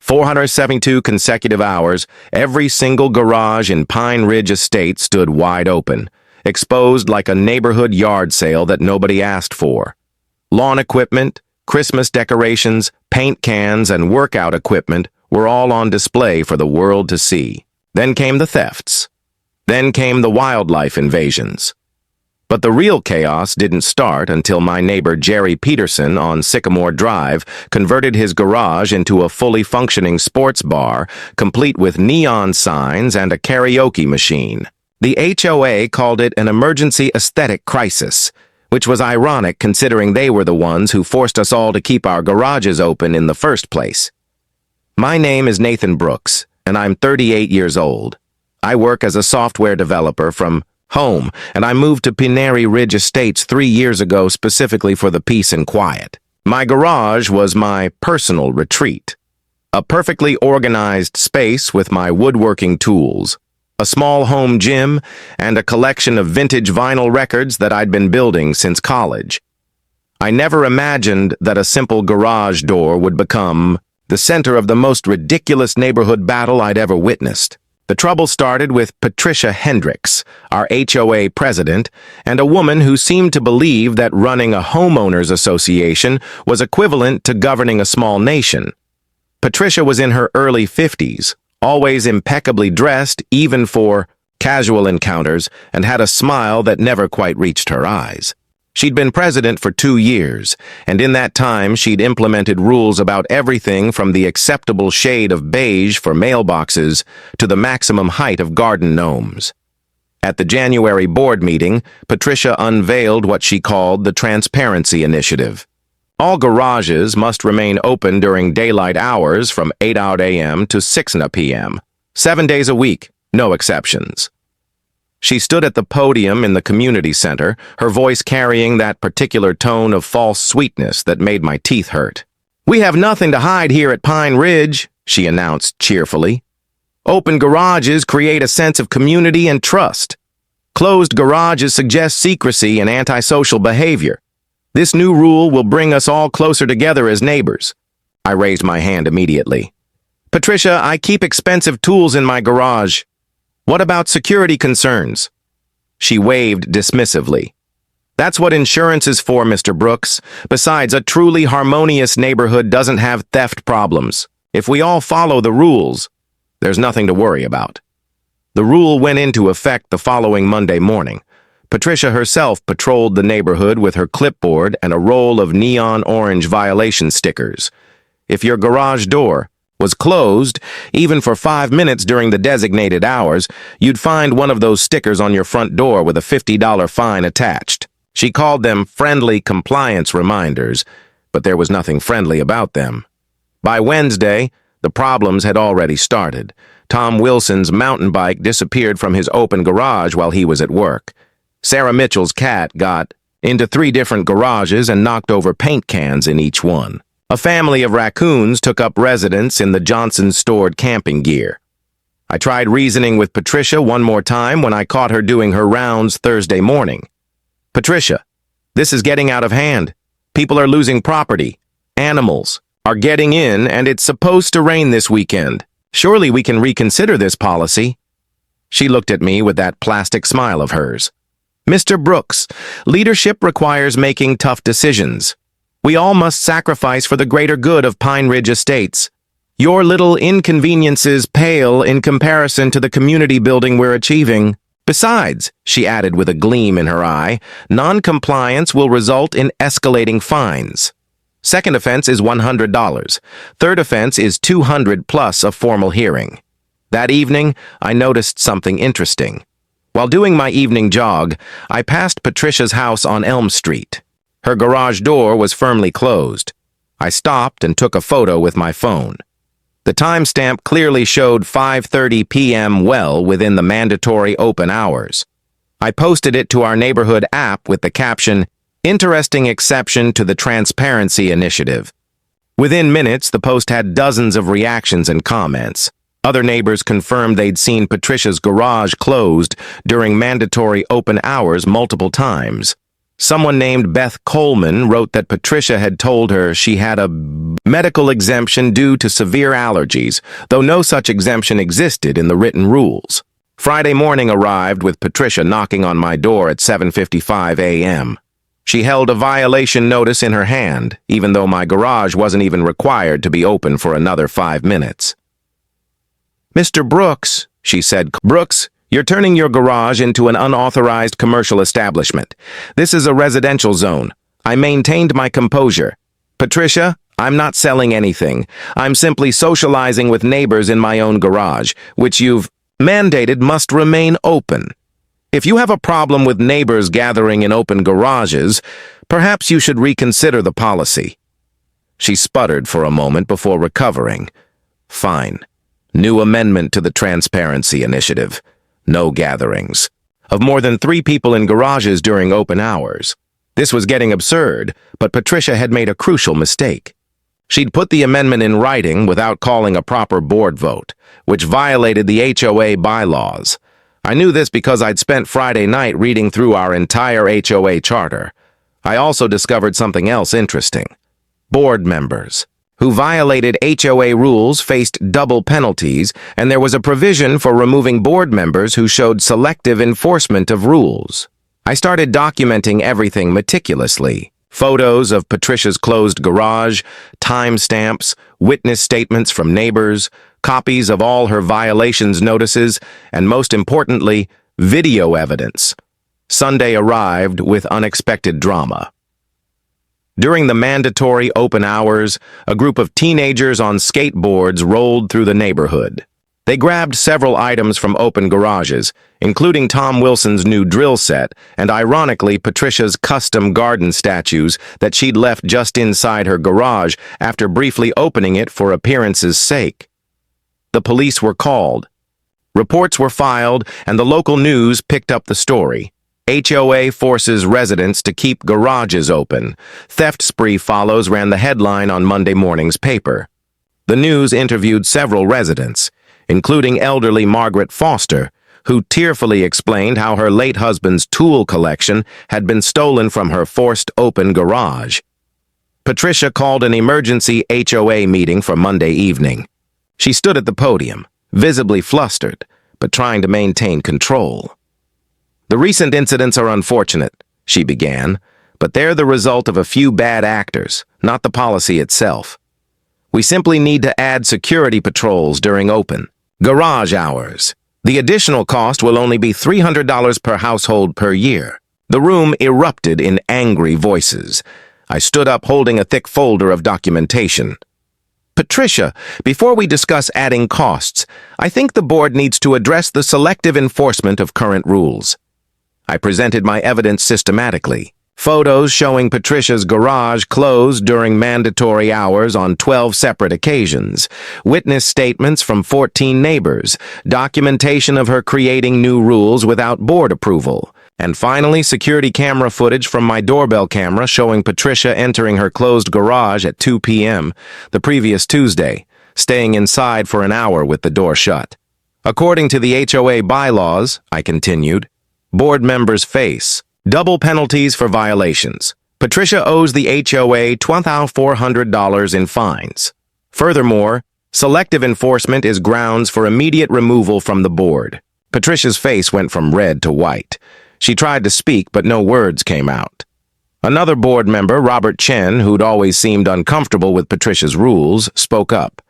472 consecutive hours, every single garage in Pine Ridge Estate stood wide open, exposed like a neighborhood yard sale that nobody asked for. Lawn equipment, Christmas decorations, paint cans, and workout equipment were all on display for the world to see. Then came the thefts. Then came the wildlife invasions. But the real chaos didn't start until my neighbor Jerry Peterson on Sycamore Drive converted his garage into a fully functioning sports bar, complete with neon signs and a karaoke machine. The HOA called it an emergency aesthetic crisis, which was ironic considering they were the ones who forced us all to keep our garages open in the first place. My name is Nathan Brooks, and I'm 38 years old. I work as a software developer from home, and I moved to Pine Ridge Estates 3 years ago specifically for the peace and quiet. My garage was my personal retreat. A perfectly organized space with my woodworking tools, a small home gym, and a collection of vintage vinyl records that I'd been building since college. I never imagined that a simple garage door would become the center of the most ridiculous neighborhood battle I'd ever witnessed. The trouble started with Patricia Hendricks, our HOA president, and a woman who seemed to believe that running a homeowners association was equivalent to governing a small nation. Patricia was in her early 50s, always impeccably dressed even for casual encounters, and had a smile that never quite reached her eyes. She'd been president for 2 years, and in that time she'd implemented rules about everything from the acceptable shade of beige for mailboxes to the maximum height of garden gnomes. At the January board meeting, Patricia unveiled what she called the Transparency Initiative. All garages must remain open during daylight hours from 8 a.m. to 6 p.m., 7 days a week, no exceptions. She stood at the podium in the community center, her voice carrying that particular tone of false sweetness that made my teeth hurt. "We have nothing to hide here at Pine Ridge," she announced cheerfully. "Open garages create a sense of community and trust. Closed garages suggest secrecy and antisocial behavior. This new rule will bring us all closer together as neighbors." I raised my hand immediately. "Patricia, I keep expensive tools in my garage. What about security concerns?" She waved dismissively. "That's what insurance is for, Mr. Brooks. Besides, a truly harmonious neighborhood doesn't have theft problems. If we all follow the rules, there's nothing to worry about." The rule went into effect the following Monday morning. Patricia herself patrolled the neighborhood with her clipboard and a roll of neon orange violation stickers. If your garage door was closed, even for 5 minutes during the designated hours, you'd find one of those stickers on your front door with a $50 fine attached. She called them friendly compliance reminders, but there was nothing friendly about them. By Wednesday, the problems had already started. Tom Wilson's mountain bike disappeared from his open garage while he was at work. Sarah Mitchell's cat got into 3 different garages and knocked over paint cans in each one. A family of raccoons took up residence in the Johnson's stored camping gear. I tried reasoning with Patricia one more time when I caught her doing her rounds Thursday morning. "Patricia, this is getting out of hand. People are losing property. Animals are getting in, and it's supposed to rain this weekend. Surely we can reconsider this policy." She looked at me with that plastic smile of hers. "Mr. Brooks, leadership requires making tough decisions. We all must sacrifice for the greater good of Pine Ridge Estates. Your little inconveniences pale in comparison to the community building we're achieving. Besides," she added with a gleam in her eye, "non-compliance will result in escalating fines. Second offense is $100. Third offense is $200 plus a formal hearing." That evening, I noticed something interesting. While doing my evening jog, I passed Patricia's house on Elm Street. Her garage door was firmly closed. I stopped and took a photo with my phone. The timestamp clearly showed 5:30 p.m. well within the mandatory open hours. I posted it to our neighborhood app with the caption, "Interesting exception to the Transparency Initiative." Within minutes, the post had dozens of reactions and comments. Other neighbors confirmed they'd seen Patricia's garage closed during mandatory open hours multiple times. Someone named Beth Coleman wrote that Patricia had told her she had a medical exemption due to severe allergies, though no such exemption existed in the written rules. Friday morning arrived with Patricia knocking on my door at 7:55 a.m. She held a violation notice in her hand, even though my garage wasn't even required to be open for another 5 minutes. "Mr. Brooks," she said, "Brooks, you're turning your garage into an unauthorized commercial establishment. This is a residential zone. I maintained my composure. Patricia, I'm not selling anything. I'm simply socializing with neighbors in my own garage, which you've mandated must remain open. If you have a problem with neighbors gathering in open garages, perhaps you should reconsider the policy." She sputtered for a moment before recovering. "Fine. New amendment to the Transparency Initiative. No gatherings of more than 3 people in garages during open hours." This was getting absurd, but Patricia had made a crucial mistake. She'd put the amendment in writing without calling a proper board vote, which violated the HOA bylaws. I knew this because I'd spent Friday night reading through our entire HOA charter. I also discovered something else interesting. Board members who violated HOA rules faced double penalties, and there was a provision for removing board members who showed selective enforcement of rules. I started documenting everything meticulously. Photos of Patricia's closed garage, timestamps, witness statements from neighbors, copies of all her violations notices, and most importantly, video evidence. Sunday arrived with unexpected drama. During the mandatory open hours, a group of teenagers on skateboards rolled through the neighborhood. They grabbed several items from open garages, including Tom Wilson's new drill set and, ironically, Patricia's custom garden statues that she'd left just inside her garage after briefly opening it for appearance's sake. The police were called. Reports were filed, and the local news picked up the story. HOA forces residents to keep garages open. Theft spree follows ran the headline on Monday morning's paper. The news interviewed several residents, including elderly Margaret Foster, who tearfully explained how her late husband's tool collection had been stolen from her forced open garage. Patricia called an emergency HOA meeting for Monday evening. She stood at the podium, visibly flustered, but trying to maintain control. "The recent incidents are unfortunate," she began, "but they're the result of a few bad actors, not the policy itself. We simply need to add security patrols during open garage hours. The additional cost will only be $300 per household per year." The room erupted in angry voices. I stood up holding a thick folder of documentation. "Patricia, before we discuss adding costs, I think the board needs to address the selective enforcement of current rules." I presented my evidence systematically. Photos showing Patricia's garage closed during mandatory hours on 12 separate occasions, witness statements from 14 neighbors, documentation of her creating new rules without board approval, and finally security camera footage from my doorbell camera showing Patricia entering her closed garage at 2 p.m. the previous Tuesday, staying inside for an hour with the door shut. According to the HOA bylaws, I continued, board members face double penalties for violations. Patricia owes the HOA $2,400 in fines. Furthermore, selective enforcement is grounds for immediate removal from the board. Patricia's face went from red to white. She tried to speak, but no words came out. Another board member, Robert Chen, who'd always seemed uncomfortable with Patricia's rules, spoke up.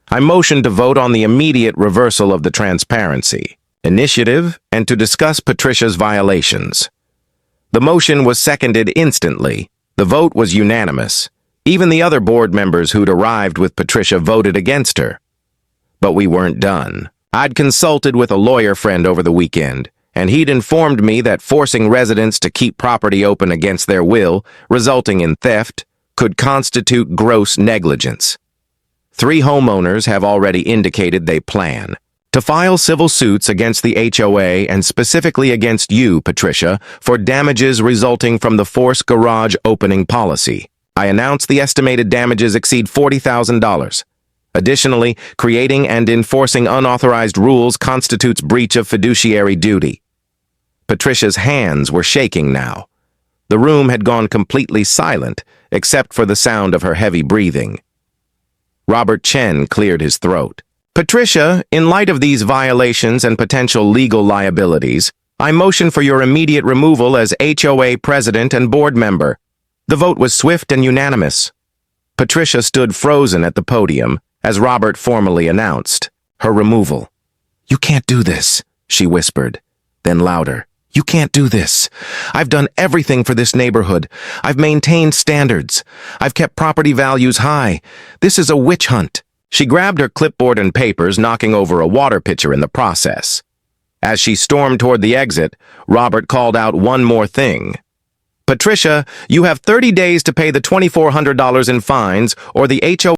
I motioned to vote on the immediate reversal of the Transparency Initiative and to discuss Patricia's violations. The motion was seconded instantly. The vote was unanimous. Even the other board members who'd arrived with Patricia voted against her. But we weren't done. I'd consulted with a lawyer friend over the weekend, and he'd informed me that forcing residents to keep property open against their will, resulting in theft, could constitute gross negligence. 3 homeowners have already indicated they plan to file civil suits against the HOA and specifically against you, Patricia, for damages resulting from the forced garage opening policy. I announced the estimated damages exceed $40,000. Additionally, creating and enforcing unauthorized rules constitutes breach of fiduciary duty. Patricia's hands were shaking now. The room had gone completely silent, except for the sound of her heavy breathing. Robert Chen cleared his throat. Patricia, in light of these violations and potential legal liabilities, I motion for your immediate removal as HOA president and board member. The vote was swift and unanimous. Patricia stood frozen at the podium as Robert formally announced her removal. "You can't do this," she whispered, then louder. "You can't do this. I've done everything for this neighborhood. I've maintained standards. I've kept property values high. This is a witch hunt." She grabbed her clipboard and papers, knocking over a water pitcher in the process. As she stormed toward the exit, Robert called out one more thing. "Patricia, you have 30 days to pay the $2,400 in fines, or the HOA